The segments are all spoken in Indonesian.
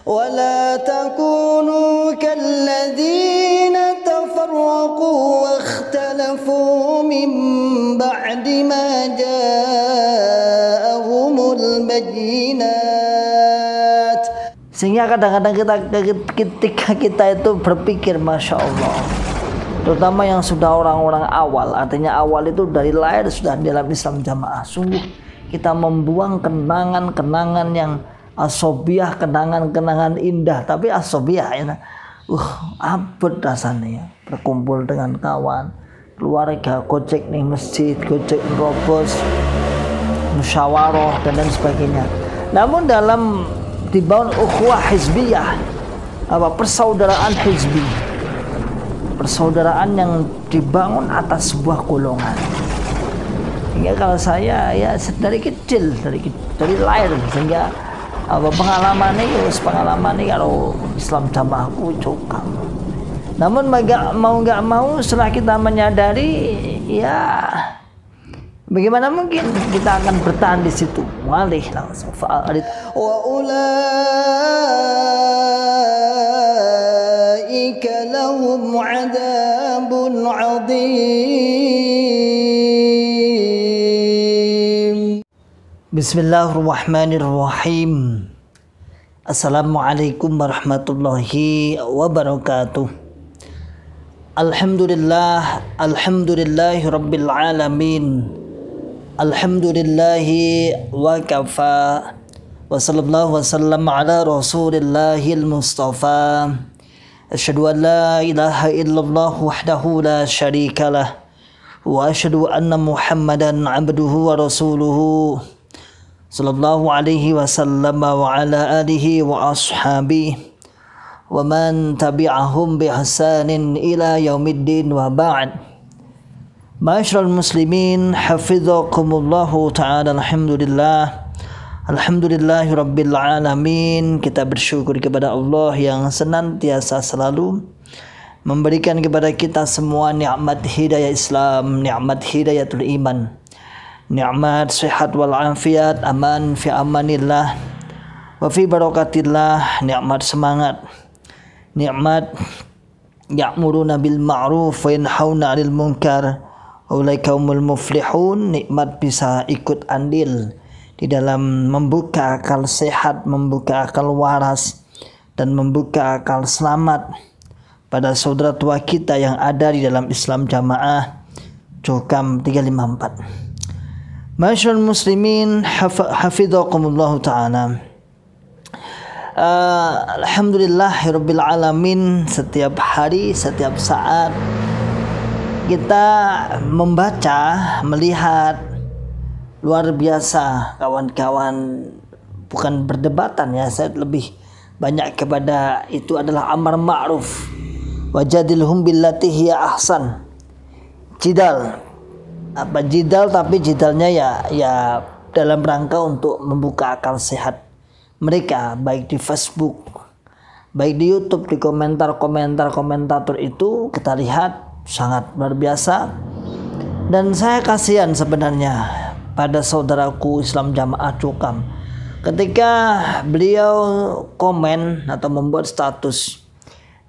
ولا تكونوا كالذين تفرقوا واختلفوا من بعد ما جاءهم البينات. Sehingga kadang-kadang ketika kita itu berpikir, Masya Allah, terutama yang sudah orang-orang awal, artinya awal itu dari lahir sudah dalam Islam jamaah, sungguh kita membuang kenangan-kenangan yang asobiah, kenangan-kenangan indah, tapi asobiah ya, abad rasanya ya, berkumpul dengan kawan, keluarga, gojek nih masjid, gojek robos, musyawarah dan lain sebagainya. Namun dalam dibangun ukhuwah hizbiyah, persaudaraan hizbi, persaudaraan yang dibangun atas sebuah golongan. Sehingga kalau saya ya dari kecil, dari lahir, sehingga pengalaman ini kalau Islam jamaahku cukup. Namun nggak mau setelah kita menyadari, ya bagaimana mungkin kita akan bertahan di situ? Walih langsung fa'arid. Wa ulaika lahum 'adzabun 'adzim. Bismillahirrahmanirrahim. Assalamualaikum warahmatullahi wabarakatuh. Alhamdulillahi rabbil alamin. Alhamdulillahi wa kafa. Wa sallallahu wasallam ala rasulillahil mustafa. Asyhadu an la ilaha illallah wahdahu la syarikalah. Wa asyhadu anna Muhammadan abduhu wa rasuluhu. Sallallahu alaihi wasallam wa ala alihi wa ashabihi wa man tabi'ahum bi ihsanin ila yaumiddin wa ba'd. Ma'asyiral muslimin, hafizakumullahu ta'ala. Alhamdulillahi rabbil alamin. Kita bersyukur kepada Allah yang senantiasa selalu memberikan kepada kita semua nikmat hidayah Islam, nikmat hidayatul iman, nikmat sehat wal afiat, aman fi amanillah wa fi barakatillah, nikmat semangat, nikmat ya'muruna bil ma'ruf wa yanhauna 'anil munkar, ulaika humul muflihun, nikmat bisa ikut andil di dalam membuka akal sehat, membuka akal waras, dan membuka akal selamat pada saudara tua kita yang ada di dalam Islam jamaah Cokam 354. Ma'asyiral muslimin, hafizakumullahu ta'ala. Alhamdulillahirabbil alamin. Setiap hari, setiap saat kita membaca, melihat luar biasa kawan-kawan, bukan perdebatan ya, saya lebih banyak kepada itu adalah amar ma'ruf, wajadilhum billati hiya ahsan. Jidal, tapi jidalnya ya dalam rangka untuk membuka akal sehat mereka, baik di Facebook, baik di YouTube, di komentator itu kita lihat sangat luar biasa. Dan saya kasihan sebenarnya pada saudaraku Islam jamaah Cukam ketika beliau komen atau membuat status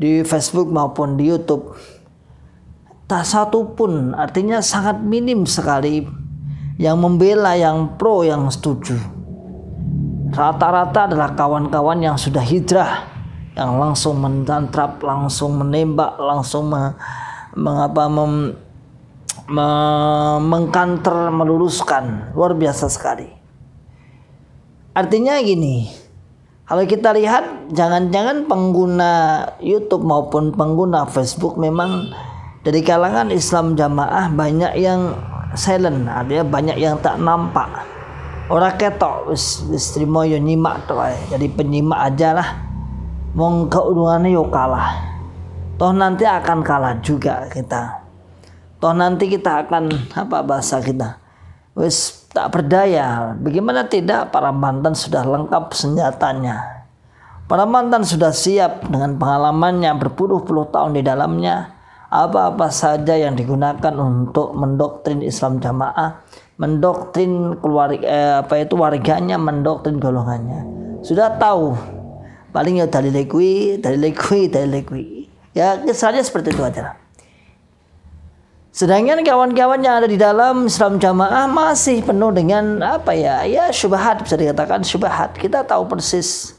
di Facebook maupun di YouTube, tak satu pun, artinya sangat minim sekali yang membela, yang pro, yang setuju. Rata-rata adalah kawan-kawan yang sudah hijrah, yang langsung mentantrap, langsung menembak, langsung mengkanter, meluruskan. Luar biasa sekali. Artinya gini, kalau kita lihat, jangan-jangan pengguna YouTube maupun pengguna Facebook memang dari kalangan Islam jamaah banyak yang silent, artinya banyak yang tak nampak. Orang ketok wis trimo yo nyimak tok ae. Jadi penyimak aja lah. Wong keuntungannya yo kalah. Toh nanti akan kalah juga kita. Toh nanti kita akan bahasa kita? Wis tak berdaya. Bagaimana tidak, para mantan sudah lengkap senjatanya. Para mantan sudah siap dengan pengalamannya berpuluh-puluh tahun di dalamnya. Apa-apa saja yang digunakan untuk mendoktrin Islam jamaah, mendoktrin warganya, mendoktrin golongannya. Sudah tahu paling ya dalil kuwi. Ya kesannya seperti itu aja. Sedangkan kawan-kawan yang ada di dalam Islam Jamaah masih penuh dengan ya syubhat, bisa dikatakan syubhat. Kita tahu persis,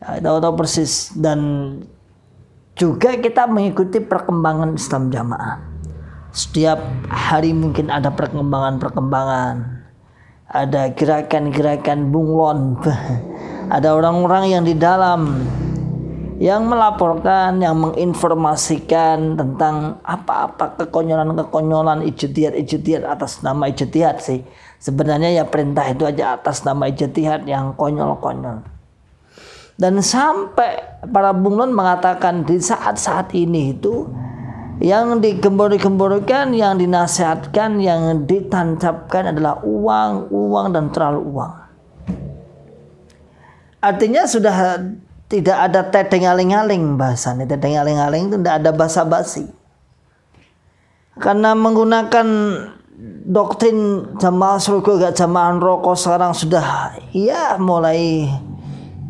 tahu persis, dan juga kita mengikuti perkembangan Islam Jamaah. Setiap hari mungkin ada perkembangan, ada gerakan-gerakan bunglon, ada orang-orang yang di dalam yang melaporkan, yang menginformasikan tentang apa-apa kekonyolan ijtihad atas nama ijtihad sih. Sebenarnya ya perintah itu aja atas nama ijtihad yang konyol-konyol. Dan sampai para bunglon mengatakan di saat-saat ini itu yang digembor-gemborkan, yang dinasihatkan, yang ditancapkan adalah uang dan terlalu uang. Artinya sudah tidak ada teteng aling-aling bahasanya. Teteng aling-aling itu tidak ada basa-basi. Karena menggunakan doktrin jamaah surga gak jamaah rokok sekarang sudah ya mulai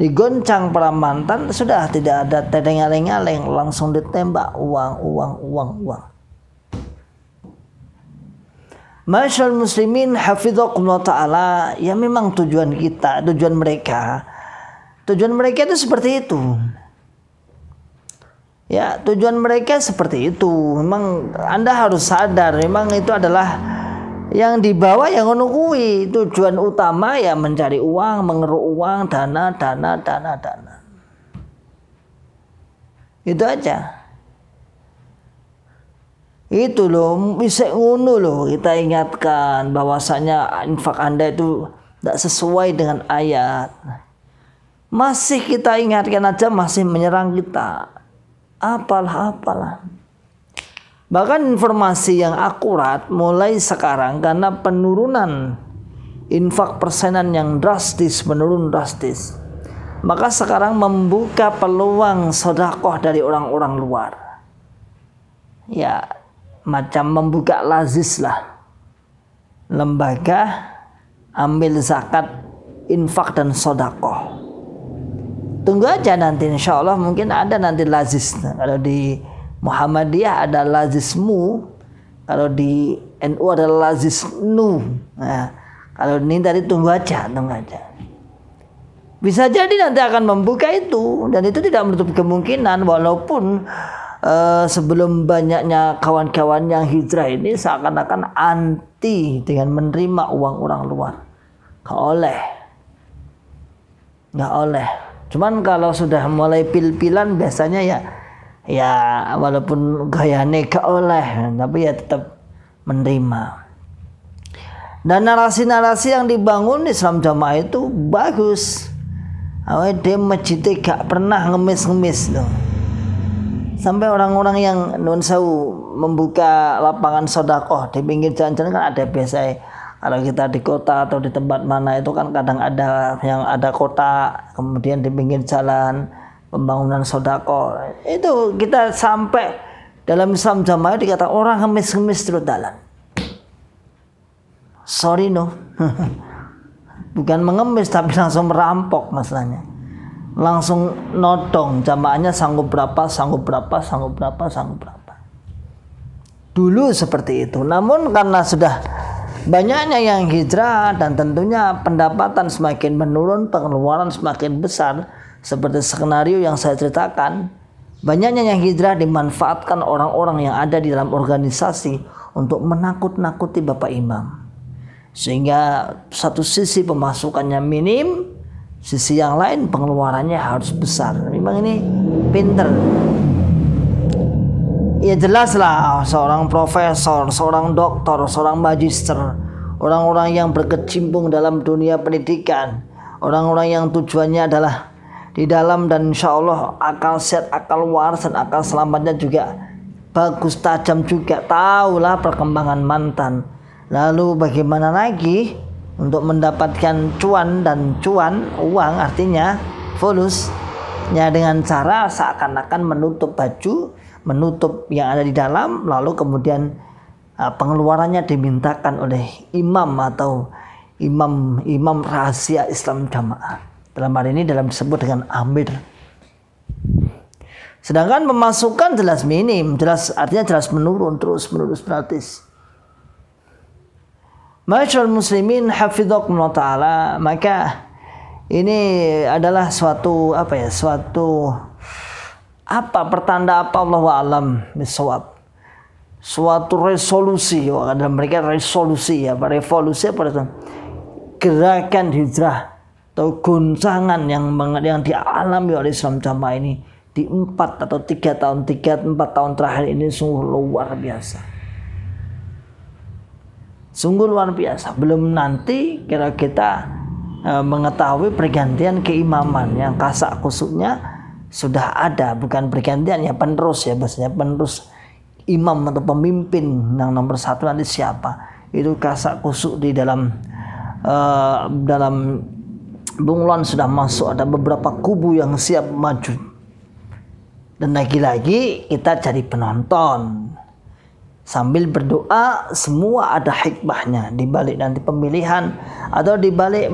digoncang para mantan, sudah tidak ada teteng aling-aling, langsung ditembak uang. Masyaallah muslimin hafizakumullah ta'ala, ya memang tujuan mereka itu seperti itu. Ya, tujuan mereka seperti itu. Memang Anda harus sadar, memang itu adalah yang dibawa yang ngono kuwi. Tujuan utama ya mencari uang, mengeruk uang, dana. Itu aja. Itu loh, bisa ngono loh. Kita ingatkan bahwasanya infak Anda itu tidak sesuai dengan ayat. Masih kita ingatkan aja, masih menyerang kita. Apalah. Bahkan informasi yang akurat mulai sekarang karena penurunan infak persenan yang menurun drastis. Maka sekarang membuka peluang sedekah dari orang-orang luar. Ya, macam membuka lazis lah. Lembaga ambil zakat, infak dan sedekah. Tunggu aja nanti, insya Allah mungkin ada nanti lazis. Kalau di Muhammadiyah ada lazismu, kalau di NU ada lazisnu. Nah, kalau ini tadi tunggu aja. Bisa jadi nanti akan membuka itu, dan itu tidak menutup kemungkinan walaupun sebelum banyaknya kawan-kawan yang hijrah ini seakan-akan anti dengan menerima uang orang luar. Nggak oleh. Cuman kalau sudah mulai pil-pilan biasanya ya walaupun gayane gak oleh, tapi ya tetap menerima. Dan narasi-narasi yang dibangun Islam Jamaah itu bagus. Dia masjidnya gak pernah ngemis loh. Sampai orang-orang yang nun sewu membuka lapangan sedekah di pinggir jalan-jalan kan ada biasa. Kalau kita di kota atau di tempat mana itu kan kadang ada yang ada kota, kemudian di pinggir jalan pembangunan sedekah. Itu kita sampai dalam Islam Jamaah dikatakan orang ngemis terus jalan. Sorry no. Bukan mengemis tapi langsung merampok masalahnya. Langsung nodong, jamaahnya sanggup berapa. Dulu seperti itu. Namun karena sudah banyaknya yang hijrah dan tentunya pendapatan semakin menurun, pengeluaran semakin besar, seperti skenario yang saya ceritakan, banyaknya yang hijrah dimanfaatkan orang-orang yang ada di dalam organisasi untuk menakut-nakuti Bapak Imam. Sehingga satu sisi pemasukannya minim, sisi yang lain pengeluarannya harus besar. Memang ini pinter. Ya jelas lah, seorang profesor, seorang doktor, seorang magister, orang-orang yang berkecimpung dalam dunia pendidikan, orang-orang yang tujuannya adalah di dalam, dan insya Allah akal sehat, akal waras dan akal selamatnya juga bagus, tajam juga, tahulah perkembangan mantan. Lalu bagaimana lagi untuk mendapatkan cuan uang, artinya fulusnya dengan cara seakan-akan menutup baju, menutup yang ada di dalam, lalu kemudian pengeluarannya dimintakan oleh imam atau imam rahasia Islam Jamaah. Dalam hal ini disebut dengan amir. Sedangkan pemasukan jelas minim, artinya jelas menurun terus menerus gratis. Ma'asyiral muslimin hafizakumullah taala, maka ini adalah suatu pertanda apa Allahu a'lam bissawab. Suatu resolusi, ada mereka resolusi ya, revolusi apa gerakan hijrah atau goncangan yang dialami oleh Islam Jamaah ini di 4 atau 3 tahun terakhir ini sungguh luar biasa. Sungguh luar biasa. Belum nanti kira kita mengetahui pergantian keimaman yang kasak kusuknya sudah ada, bukan pergantian ya, penerus ya, bahasanya penerus imam atau pemimpin yang nomor 1 nanti siapa. Itu kasak kusuk di dalam bunglon sudah masuk, ada beberapa kubu yang siap maju. Dan lagi-lagi kita jadi penonton sambil berdoa, semua ada hikmahnya di balik nanti pemilihan atau di balik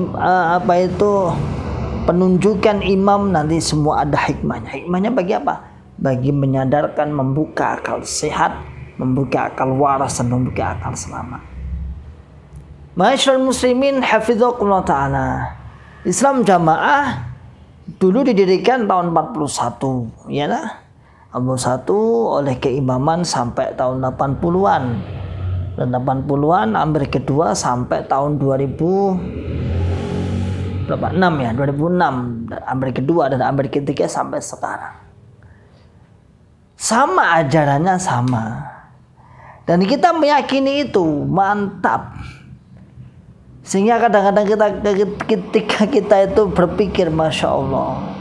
penunjukan imam, nanti semua ada hikmahnya. Hikmahnya bagi apa? Bagi menyadarkan, membuka akal sehat, membuka akal waras, dan membuka akal selamat. Ma'asyiral muslimin hafizakumullah taala. Islam Jamaah dulu didirikan tahun 41, ya lah. 41 oleh keimaman sampai tahun 80-an. Dan 80-an Amir kedua sampai tahun 2006 ya, 2006 Amir kedua dan Amir ketiga sampai sekarang. Sama ajarannya sama. Dan kita meyakini itu, mantap. Sehingga kadang-kadang ketika kita itu berpikir, Masya Allah,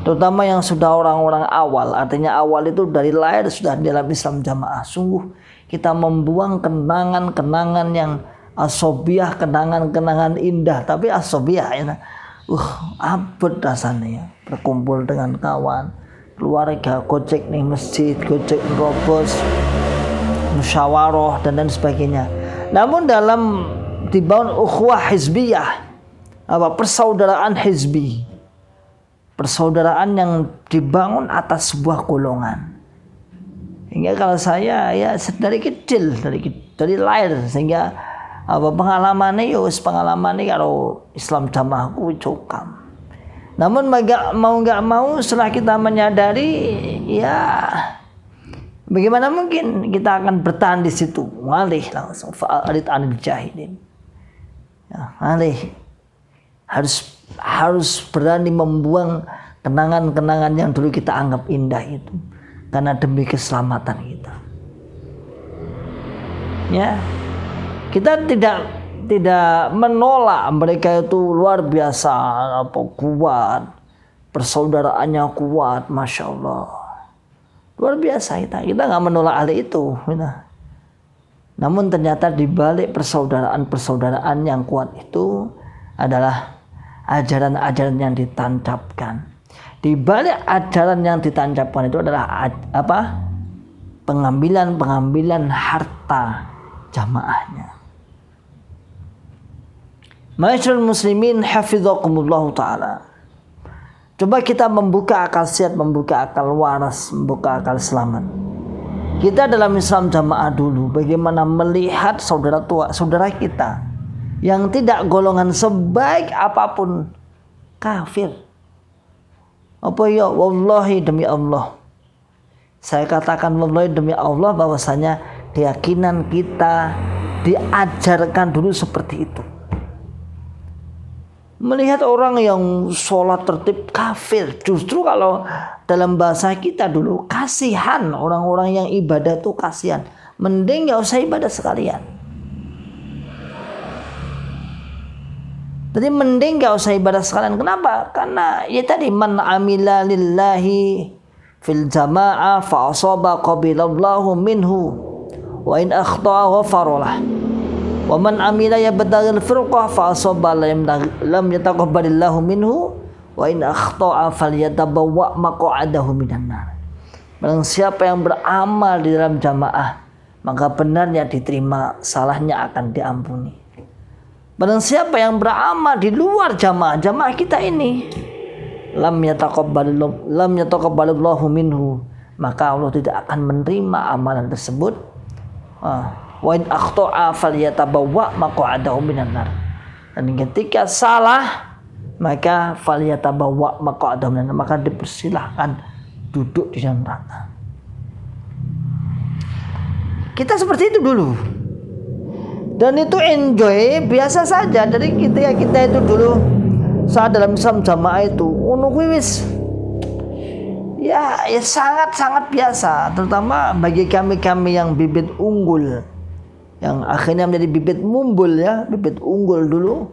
terutama yang sudah orang-orang awal, artinya awal itu dari lahir sudah dalam Islam Jamaah, sungguh kita membuang kenangan-kenangan yang asobiah, kenangan-kenangan indah, tapi asobiah ya, abad rasanya ya, berkumpul dengan kawan, keluarga, gojek nih masjid, gojek robos, musyawarah dan lain sebagainya. Namun dalam dibangun ukhuwah hizbiyah, persaudaraan hizbi, persaudaraan yang dibangun atas sebuah golongan. Hingga kalau saya ya dari kecil, dari lahir, sehingga pengalamannya kalau Islam Jamaah ku cokam. Namun nggak mau setelah kita menyadari, ya bagaimana mungkin kita akan bertahan di situ? Walih langsung fa'arid anil jahilin. Ya, harus berani membuang kenangan-kenangan yang dulu kita anggap indah itu, karena demi keselamatan kita. Ya, kita tidak menolak mereka itu luar biasa, kuat, persaudaraannya kuat, masya Allah, luar biasa. Kita nggak menolak hal itu. Namun ternyata di balik persaudaraan yang kuat itu adalah ajaran-ajaran yang ditancapkan. Di balik ajaran yang ditancapkan itu adalah pengambilan harta jamaahnya. Ma'asyiral muslimin hafizakumullah taala. Coba kita membuka akal sehat, membuka akal waras, membuka akal selamat. Kita dalam Islam Jamaah dulu bagaimana melihat saudara kita yang tidak golongan sebaik apapun kafir. Apa ya, wallahi demi Allah, saya katakan wallahi demi Allah bahwasanya keyakinan kita diajarkan dulu seperti itu. Melihat orang yang sholat tertib kafir, justru kalau dalam bahasa kita dulu kasihan, orang-orang yang ibadah itu kasihan, mending gak usah ibadah sekalian. Jadi mending gak usah ibadah sekalian. Kenapa? Karena ya tadi, man amila lillahi fil jamaah fa asaba qabilallahu minhu wa in akhta'a ghafarolah. Wa man amila yabtaghil firqah fa asaba lam yataqabbalillahu minhu wa in akhta'a falyatabawwa maq'adahu minan nar. Barang siapa yang beramal di dalam jamaah, maka benarnya diterima, salahnya akan diampuni. Barang siapa yang beramal di luar jamaah kita ini, lam yataqabbalillahu minhu, maka Allah tidak akan menerima amalan tersebut. Wa in akhta'a falyatabawwa maq'adahu minan nar. Dan ketika salah maka falyatabawwa maq'adahu minan nar, maka dipersilahkan duduk di dalam neraka. Kita seperti itu dulu. Dan itu enjoy biasa saja. Dari kita itu dulu saat dalam Islam jamaah itu wis ya sangat biasa, terutama bagi kami yang bibit unggul, yang akhirnya menjadi bibit mumbul ya, bibit unggul dulu.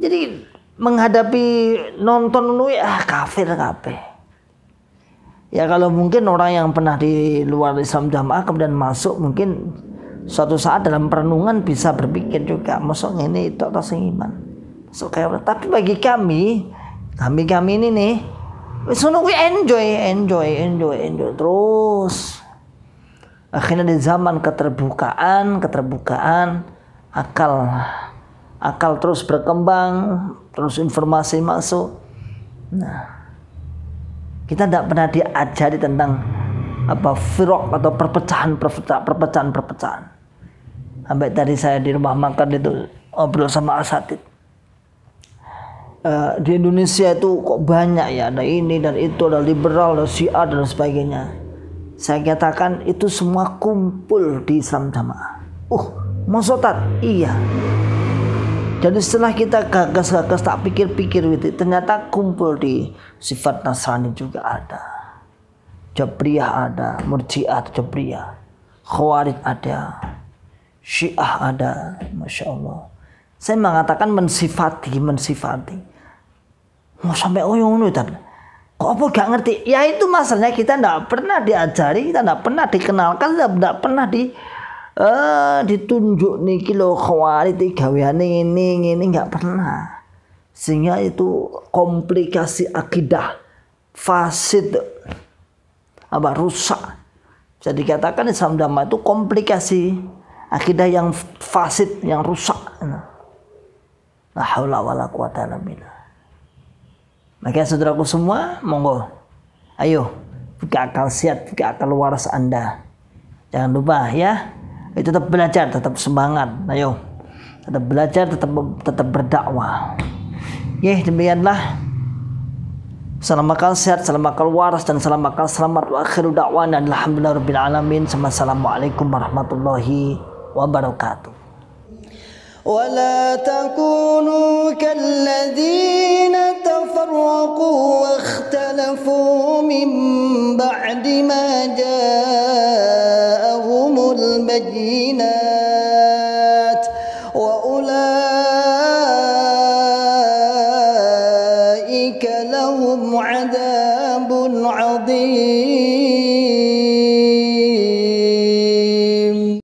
Jadi menghadapi nonton kafir kabeh. Ya kalau mungkin orang yang pernah di luar Islam jamaah kemudian masuk, mungkin suatu saat dalam perenungan bisa berpikir juga, masuk ini itu atau iman. Masuk kayak, tapi bagi kami ini nih, enjoy terus. Akhirnya di zaman keterbukaan akal terus berkembang, terus informasi masuk. Nah, kita tidak pernah diajari tentang firaq atau perpecahan. Sampai tadi saya di rumah makan itu ngobrol sama asatid. Di Indonesia itu kok banyak ya, ada ini dan itu, ada liberal, ada Syiah dan sebagainya. Saya katakan itu semua kumpul di Islam jamaah. Maksudnya iya. Jadi setelah kita gagas tak pikir-pikir gitu, ternyata kumpul di sifat Nasrani juga ada, Jabriyah ada, Murji'ah Jabriyah, Khawarij ada, Syiah ada, Masya Allah. Saya mengatakan mensifati. Mau sampai ngono kan? Kok apa gak ngerti? Ya itu masalahnya, kita tidak pernah diajari, kita tidak pernah dikenalkan, tidak pernah ditunjuk nih kilo Khawarij gaweane ini nggak pernah. Sehingga itu komplikasi akidah fasid, rusak. Bisa dikatakan Islam jamaah itu komplikasi akidah yang fasid, yang rusak. La haula wala quwata illa billah. Maka saudaraku semua, monggo, ayo buka akal sehat, buka akal waras Anda. Jangan lupa ya, tetap belajar, tetap semangat. Ayo, tetap belajar, tetap berdakwah. Demikianlah. Salam akal sehat, salam akal waras, dan salam akal selamat. Wa akhiru da'wana alhamdulillahirabbil alamin. Assalamualaikum warahmatullahi wabarakatuh. ولا تكونوا كالذين تفرقوا واختلفوا من بعد ما جاءهم البينات وأولئك لهم عذاب عظيم.